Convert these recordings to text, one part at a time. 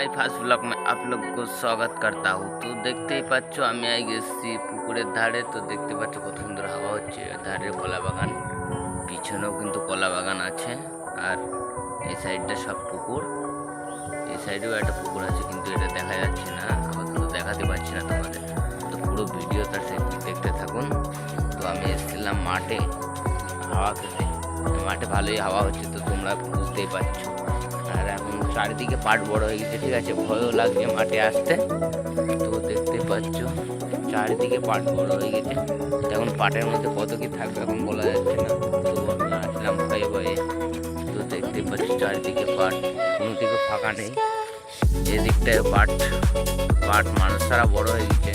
My first blog में आप लोग को स्वागत करता हूँ। तो देखते ही पाচ্ছ আমি আই গেছি পুকুরের ধারে। তো দেখতে পাচ্ছ কত সুন্দর হাওয়া হচ্ছে। ধারে কলা বাগান, পিছনেও কিন্তু কলা বাগান আছে। আর এই সাইডটা সব পুকুর, এই সাইডেও একটা পুকুর আছে কিন্তু এটা দেখা যাচ্ছে না, আপাতত দেখাতে পারছি না তোমাদের। তো পুরো ভিডিওটা দেখতে থাকুন। তো আমি এসেছিলাম মাঠে হাওয়া খেতে। মাঠে ভালোই হাওয়া হচ্ছে, তো তোমরা বুঝতেই পারছো। আর এখন চারিদিকে পাট বড় হয়ে গেছে, ঠিক আছে, ভয়ও লাগছে মাঠে আসতে। তো দেখতে পাচ্ছ চারিদিকে পাট বড় হয়ে গেছে। এখন পাটের মধ্যে কত কি থাকবে এখন বলা যাচ্ছে না। তো আমি আসলাম ভয়ে ভয়ে। তো দেখতে পাচ্ছ চারিদিকে পাট, কোনো দিকে ফাঁকা নেই। এদিকটায় পাট পাট মানুষ সারা বড় হয়ে গেছে,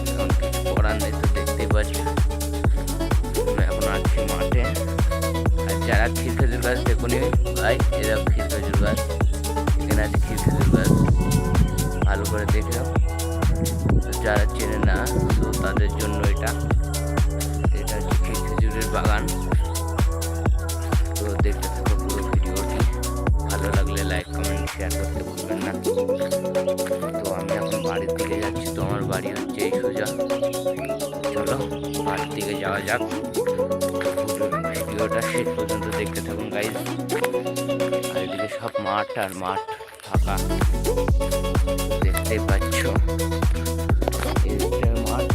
এখন কিছু করার নেই। তো দেখতেই পাচ্ছ এখন আছি মাঠে। আর যারা ক্ষীর খেজুর গাছ দেখুনি ভাই, এরা ক্ষীর খেজুর গাছ, এখানে আছে ক্ষীর খেজুর গাছ, ভালো করে দেখে নাও। তো যারা চেনে না তো তাদের জন্য এটা হচ্ছে ক্ষীর খেজুরের বাগান। তো দেখতে থাকো পুরো ভিডিওটি, ভালো লাগলে লাইক কমেন্ট শেয়ার করতে ভুলবেন না। তো আমি এখন বাড়ির দিকে যাচ্ছি। তো আমার বাড়ি হচ্ছে এই সোজা। চলো বাড়ির দিকে যাওয়া যাক। ভিডিওটা শেষ পর্যন্ত দেখতে থাকুন গাইজ। আর এদিকে সব মাঠ আর মাঠ ফাঁকা দেখতেই পাচ্ছ। এদিকটার মাঠ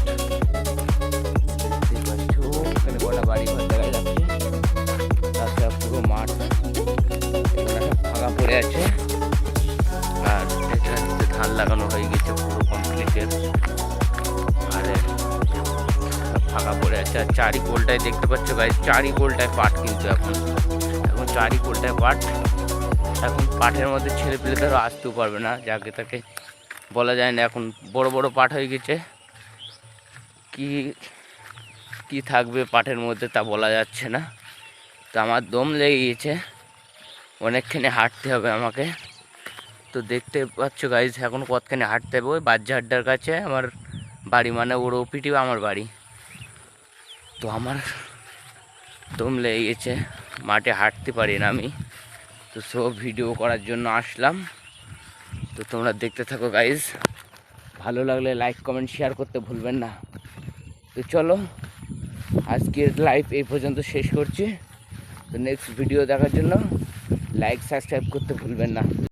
দেখতেই পাচ্ছ, এখানে কটা বাড়ি ঘর দেখা যাচ্ছে। তাছাড়া পুরো মাঠ এখানে সব ফাঁকা পড়ে আছে। আর এটা হচ্ছে ধান লাগানো হয়ে গেছে পুরো কমপ্লিটের। আর ফাঁকা পড়ে আছে। আর চারি কোলটায় দেখতে পাচ্ছ গাইজ, চারি কোলটায় পাট, কিন্তু এখন চারি কোলটায় পাট। এখন পাটের মধ্যে ছেলে পেলে তারও আসতেও পারবে না, যাকে তাকে বলা যায় না। এখন বড় বড় পাট হয়ে গেছে, কি কি থাকবে পাটের মধ্যে তা বলা যাচ্ছে না। তো আমার দম লেগে গিয়েছে, অনেকখানি হাঁটতে হবে আমাকে। তো দেখতে পাচ্ছ গাইজ এখন কতখানি হাঁটতে হবে। ওই বাজারটার কাছে আমার বাড়ি, মানে ওর ওপিটি আমার বাড়ি। তো আমার দম লেগে গেছে, মাঠে হাঁটতে পারি না আমি। তো সব ভিডিও করার জন্য আসলাম। তো তোমরা দেখতে থাকো গাইজ, ভালো লাগলে লাইক কমেন্ট শেয়ার করতে ভুলবেন না। তো চলো আজকের লাইভ এই পর্যন্ত শেষ করছি। তো নেক্সট ভিডিও দেখার জন্য লাইক সাবস্ক্রাইব করতে ভুলবেন না।